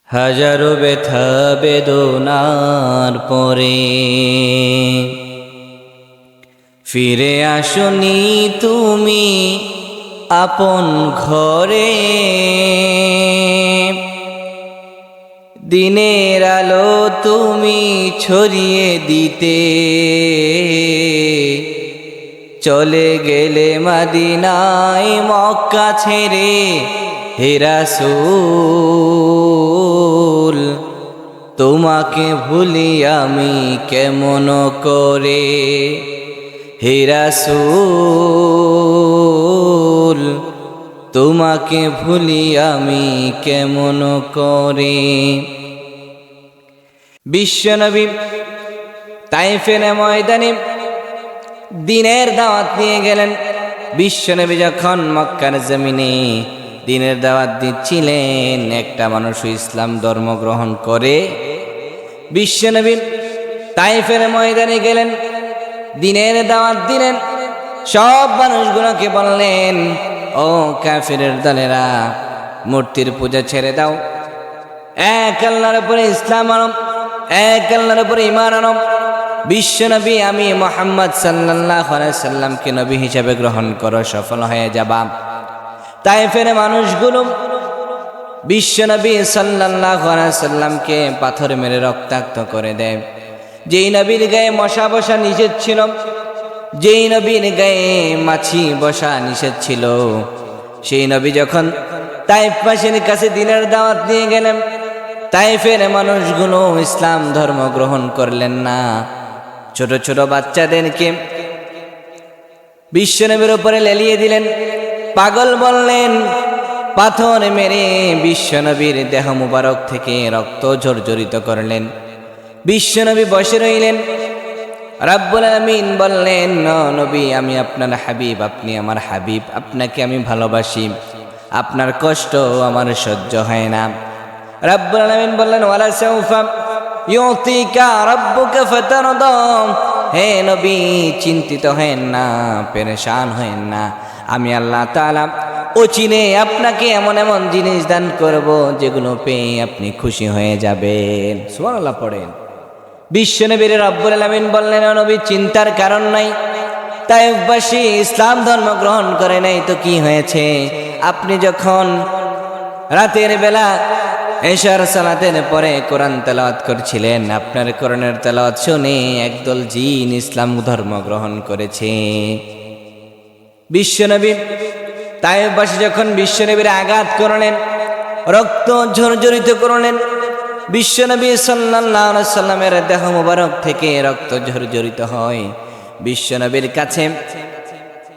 হাজারো ব্যথা বেদনার পরে ফিরে আসনি তুমি আপন ঘরে। দিনের আলো তুমি ছড়িয়ে দিতে চলে গেলে মদিনায় মক্কা ছেড়ে। হে রাসূল তোমাকে ভুলি আমি কেমন করে। হে রাসূল তোমাকে ভুলি আমি কেমন করে। বিশ্বনবী তায়েফের ময়দানে দ্বীনের দাওয়াত নিয়ে গেলেন। বিশ্বনবী যখন মক্কার জমিনে দ্বীনের দাওয়াত দিচ্ছিলেন, একটা মানুষ ইসলাম ধর্ম গ্রহণ করে। বিশ্বনবী তায়েফের ময়দানে গেলেন, দ্বীনের দাওয়াত দিলেন। সব মানুষগুলোকে বললেন, ও কাফিরের দলেরা, মূর্তির পূজা ছেড়ে দাও, এক আল্লাহর উপরে ইসলাম আনো, এক আল্লাহর উপরে ঈমান আনো। বিশ্বনবী আমি মুহাম্মদ সাল্লাল্লাহু আলাইহি সাল্লামকে নবী হিসেবে গ্রহণ করো, সফল হয়ে যাবা। তায়েফের মানুষগুলো বিশ্বনবী সাল্লাল্লাহু আলাইহি সাল্লামকে পাথর মেরে রক্তাক্ত করে দেয়। যেই নবীর গায়ে মশা বসা নিষেধ ছিল, যেই নবীর গায়ে মাছি বসা নিষেধ ছিল, সেই নবী যখন তায়েফবাসীর কাছে দ্বীনের দাওয়াত নিয়ে গেলেন, তায়েফের মানুষগুলো ইসলাম ধর্ম গ্রহণ করলেন না। ছোট ছোট বাচ্চাদেরকে বিশ্বনবীর উপরে লেলিয়ে দিলেন, পাগল বললেন, পাথর মেরে বিশ্বনবীর দেহ মুবারক থেকে রক্ত জর্জরিত করলেন। বিশ্বনবী বসে রইলেন। রাব্বুল আলামিন বললেন, নবী আমি আপনার হাবিব, আপনি আমার হাবিব, আপনাকে আমি ভালোবাসি, আপনার কষ্ট আমার সহ্য হয় না। রাব্বুল আলামিন বললেন, ওয়ালা সাউফা ইউতিকা রাব্বুকা ফাতারদা। হে নবী চিন্তিত হেন না, পেরেশান হেন না, আমি আল্লাহ তাআলা অচিনে আপনাকে এমন এমন জিনিস দান করব যেগুলো পেয়ে আপনি খুশি হয়ে যাবেন। সুবহানাল্লাহ পড়েন। বিশ্বনবীর রাব্বুল আলামিন বললেন, নবী চিন্তার কারণ নাই, তায়েফবাসী ইসলাম ধর্ম গ্রহণ করে নাই তো কি হয়েছে? আপনি যখন রাতের বেলা এশার সালাতের পরে কোরআন তেলাওয়াত করছিলেন, আপনার কোরআনের তেলাওয়াত শুনে একদল জিন ইসলাম ধর্ম গ্রহণ করেছে। বিশ্বনবী তায়েফবাসী যখন বিশ্বনবীর আঘাত করলেন, রক্ত ঝরঝরিত করলেন, বিশ্বনবী সাল্লাল্লাহু আলাইহি সাল্লামের দেহ মুবারক থেকে রক্ত ঝরঝরিত হয়। বিশ্বনবীর কাছে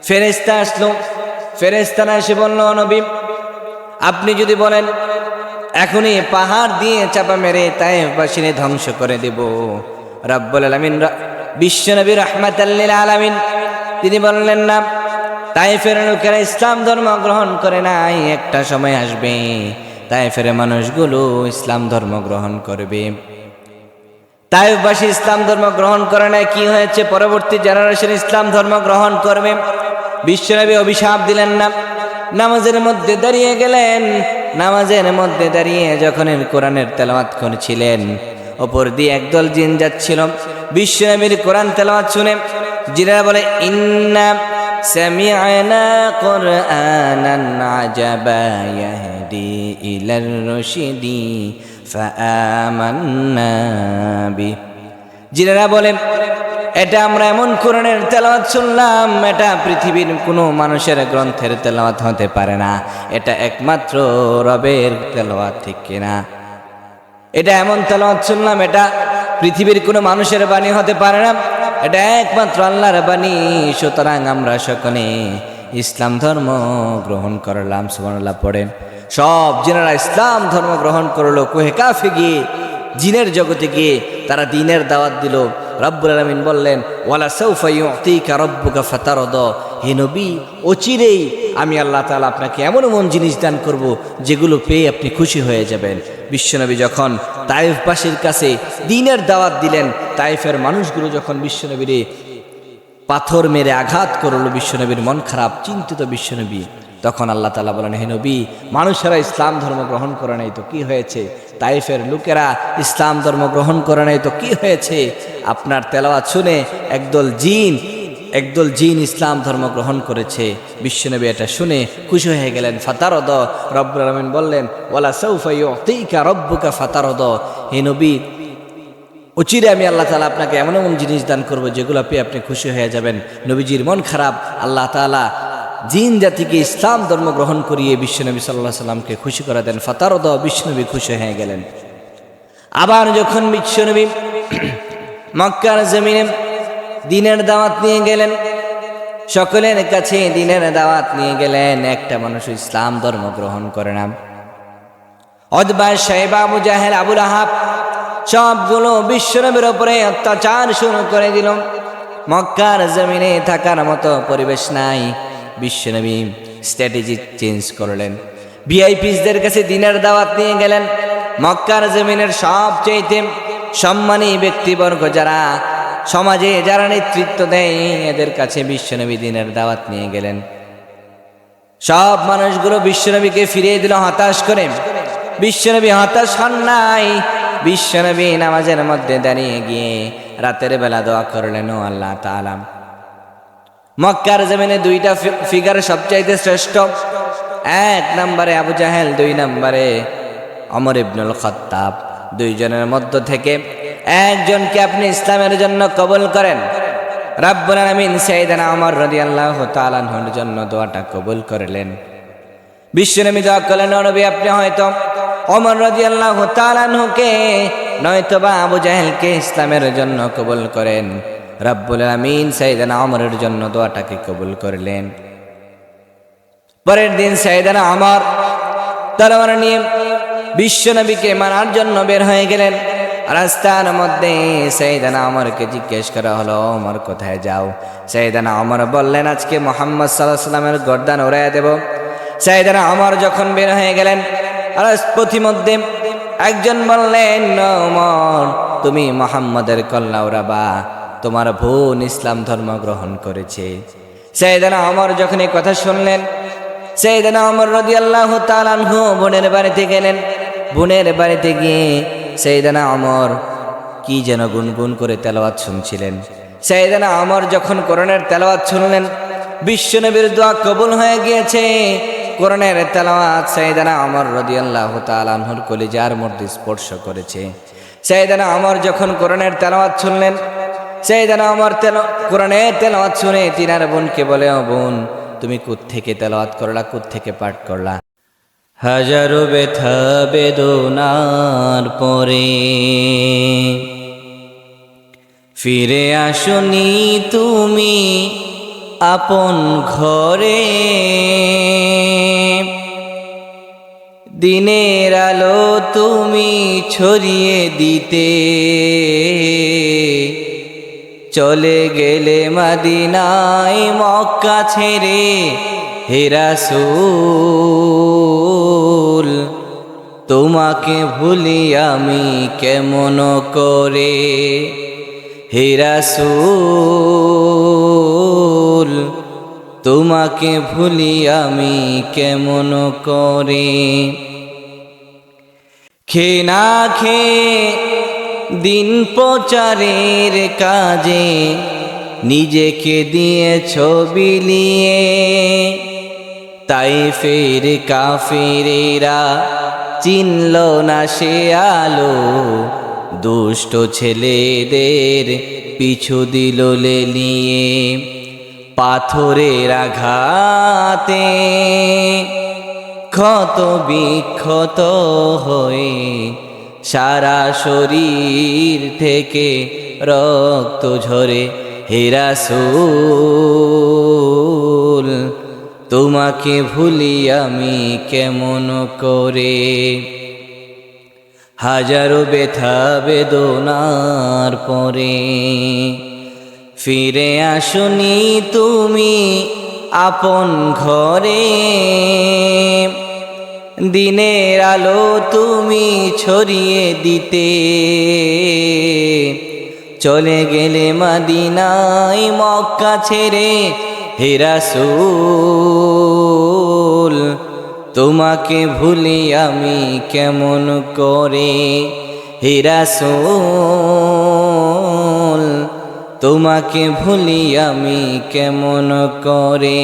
ফেরেশতা আসলো। ফেরেশতারা এসে বলল, নবী আপনি যদি বলেন এখনই পাহাড় দিয়ে চাপা মেরে তায়েফবাসীর ধ্বংস করে দেব। রব্বুল আলামিন বিশ্বনবী রাহমাতাল লিল আলামিন তিনি বললেন, না, তায়েফের লোকেরা ইসলাম ধর্ম গ্রহণ করে নাই, একটা সময় আসবে তায়েফের মানুষগুলো ইসলাম ধর্ম গ্রহণ করবে। তায়েফবাসী ইসলাম ধর্ম গ্রহণ করে নাই, কি হয়েছে? পরবর্তী জেনারেশন ইসলাম ধর্ম গ্রহণ করবে। বিশ্বনবী অভিশাপ দিলেন না, নামাজের মধ্যে দাঁড়িয়ে গেলেন। নামাজের মধ্যে দাঁড়িয়ে যখন কোরআনের তেলাওয়াত করছিলেন, ওপর দিয়ে একদল জিন যাচ্ছিল। বিশ্বনবীর কোরআন তেলাওয়াত শুনে জিনেরা বলে, ইন্না সামি'না কুরআনান আজাবা ইয়াহদি ইলার রশিদি ফাআমান্না বি। জিনেরা বলে, এটা আমরা এমন কোরআনের তেলাওয়াত শুনলাম, এটা পৃথিবীর কোনো মানুষের গ্রন্থের তেলাওয়াত হতে পারে না, এটা একমাত্র রবের তেলাওয়াত, ঠিক কিনা? এটা এমন তেলাওয়াত শুনলাম, এটা পৃথিবীর কোনো মানুষের বাণী হতে পারে না, এটা একমাত্র আল্লাহর বাণী। সুতরাং আমরা সকলে ইসলাম ধর্ম গ্রহণ করলাম। সুবহানাল্লাহ পড়েন। সব জিনেরা ইসলাম ধর্ম গ্রহণ করলো। কোহে কাফে গিয়ে, জিনের জগতে গিয়ে তারা দ্বীনের দাওয়াত দিল। রব্বুল আলামিন বললেন, ওয়ালা সাউফা ইউতিকা রাব্বুকা ফাতারদা। হে নবী অচিরেই আমি আল্লাহ তাআলা আপনাকে এমন এমন জিনিস দান করব যেগুলো পেয়ে আপনি খুশি হয়ে যাবেন। বিশ্বনবী যখন তায়েফবাসীর কাছে দ্বীনের দাওয়াত দিলেন, তায়েফের মানুষগুলো যখন বিশ্বনবীরে পাথর মেরে আঘাত করলো, বিশ্বনবীর মন খারাপ, চিন্তিত বিশ্বনবী তখন আল্লাহ তাআলা বলেন, হে নবী, মানুষেরা ইসলাম ধর্ম গ্রহণ করে নাই তো কি হয়েছে? তাইফের লোকেরা ইসলাম ধর্ম গ্রহণ করে নাই তো কি হয়েছে? আপনার তেলাওয়াত শুনে একদল জিন ইসলাম ধর্ম গ্রহণ করেছে। বিশ্বনবী এটা শুনে খুশি হয়ে গেলেন। ফাতারদ, রব্বুল আলামিন বললেন, ওয়ালা সাউফা ইউতিকা রব্বুকা ফাতারদ, হে নবী, অচিরে আমি আল্লাহ তাআলা আপনাকে এমন এমন জিনিস দান করব যেগুলো পেয়ে আপনি খুশি হয়ে যাবেন। নবীজির মন খারাপ, আল্লাহ তাআলা জিন জাতিকে ইসলাম ধর্ম গ্রহণ করিয়ে বিশ্বনবী সাল্লাল্লাহু আলাইহি সাল্লামকে খুশি করে দেন। ফাতারদ, বিশ্বনবী খুশি হয়ে গেলেন। আবার যখন বিশ্বনবী মক্কার জমিনে দ্বীনের দাওয়াত নিয়ে গেলেন, সকলের কাছে দ্বীনের দাওয়াত নিয়ে গেলেন, একটা মানুষ ইসলাম ধর্ম গ্রহণ করে না। উতবা, শাইবা, আবু জাহেল, আবু লাহাব সবগুলো বিশ্বনবীর উপরে অত্যাচার শুরু করে দিল। মক্কার জমিনে থাকার মতো পরিবেশ নাই। বিশ্বনবী স্ট্র্যাটেজি চেঞ্জ করলেন। ভিআইপিসদের কাছে দ্বীনের দাওয়াত নিয়ে গেলেন। মক্কার জমিনের সবচেয়ে সম্মানী ব্যক্তিবর্গ যারা সমাজে যারা নেতৃত্ব দেয়, এদের কাছে বিশ্বনবী দ্বীনের দাওয়াত নিয়ে গেলেন। সব মানুষগুলো বিশ্বনবীকে ফিরিয়ে দিল হতাশ করে। বিশ্বনবী হতাশ হন নাই। বিশ্বনবী নামাজের মধ্যে দাঁড়িয়ে গিয়ে রাতের বেলা দোয়া করলেন, ও আল্লাহ তাআলা, মক্কার জমিনে দুইটা ফিগার সবচাইতে শ্রেষ্ঠ, এক নম্বরে আবু জাহেল, দুই নম্বরে ওমর ইবনুল খাত্তাব, দুইজনের মধ্য থেকে একজনকে আপনি ইসলামের জন্য কবুল করেন। রাব্বুল আলামিন সাইয়েদনা ওমর রাদিয়াল্লাহু তাআলা আনহুর জন্য দোয়াটা কবুল করলেন। বিশ্বনবী দোয়া করলেন, ও নবী, আপনি হয়তো ওমর রাদিয়াল্লাহু তাআলা আনহুকে নয়তোবা আবু জাহেলকে ইসলামের জন্য কবুল করেন। রাব্বুল আলামিন সাইয়েদনা ওমরের জন্য দোয়াটাকে কবুল করলেন। পরের দিন সাইয়েদনা ওমর তরবারি নিয়ে বিশ্বনবীকে মারার জন্য বের হয়ে গেলেন। রাস্তার মধ্যে সাইয়েদনা ওমরকে জিজ্ঞেস করা হলো, ওমর কোথায় যাও? সাইয়েদনা ওমর বললেন, আজকে মুহাম্মদ সাল্লাল্লাহু আলাইহি ওয়াসাল্লামের গর্দান উড়াইয়া দেব। সাইয়েদনা ওমর যখন বের হয়ে গেলেন, আর পথিমধ্যে একজন বললেন, ওমর, তুমি মুহাম্মাদের কল্লা উড়াবা, তোমার বোন ইসলাম ধর্ম গ্রহণ করেছে। সাইয়েদনা ওমর যখন এই কথা শুনলেন, সাইয়েদনা ওমর রাদিয়াল্লাহু তাআলা আনহু বোনের বাড়িতে গেলেন। বোনের বাড়িতে গিয়ে সাইয়েদনা ওমর কি যেন গুনগুন করে তেলাওয়াত শুনছিলেন। সাইয়েদনা ওমর যখন কোরআনের তেলাওয়াত শুনলেন, বিশ্বনবীর দোয়া কবুল হয়ে গিয়েছে। কোরআনের তেলাওয়াত সাইয়েদনা ওমর রাদিয়াল্লাহু তাআলা আনহুর কলিজার মধ্যে স্পর্শ করেছে। সাইয়েদনা ওমর যখন কোরআনের তেলাওয়াত শুনলেন, সাইয়েদনা ওমর কোরআনের তেলাওয়াত শুনে তিনার বোনকে বলে, ও বোন, তুমি কোত্থেকে তেলাওয়াত করলা, কোত্থেকে পাঠ করলা? হাজারো ব্যথা বেদনার পরে ফিরে আসনি তুমি আপন ঘরে, দিনের আলো তুমি ছড়িয়ে দিতে চলে গেলে মদিনায় মক্কা ছেড়ে। হে রাসূল, তোমাকে ভুলি আমি কেমন করে? হে রাসূল, তোমাকে ভুলি আমি কেমন করে? খেয়ে না খেয়ে দিন প্রচারের কাজে নিজেকে দিয়েছ বিলিয়ে, তাইফের কাফিরেরা চিনল না সে আলো, দুষ্ট ছেলেদের পিছু দিল লেলিয়ে। পাথরের আঘাতে ক্ষত বিক্ষত হয়ে সারা শরীর থেকে রক্ত ঝরে। হে রাসূল, তোমাকে ভুলি আমি কেমন করে? হাজারো ব্যথা বেদনার পরে ফিরে আসনি তুমি আপন ঘরে, দিনের আলো তুমি ছড়িয়ে দিতে চলে গেলে মদিনায় মক্কা ছেড়ে। হে রাসূল তোমাকে ভুলি আমি কেমন করে, হে রাসূল তোমাকে ভুলি আমি কেমন করে।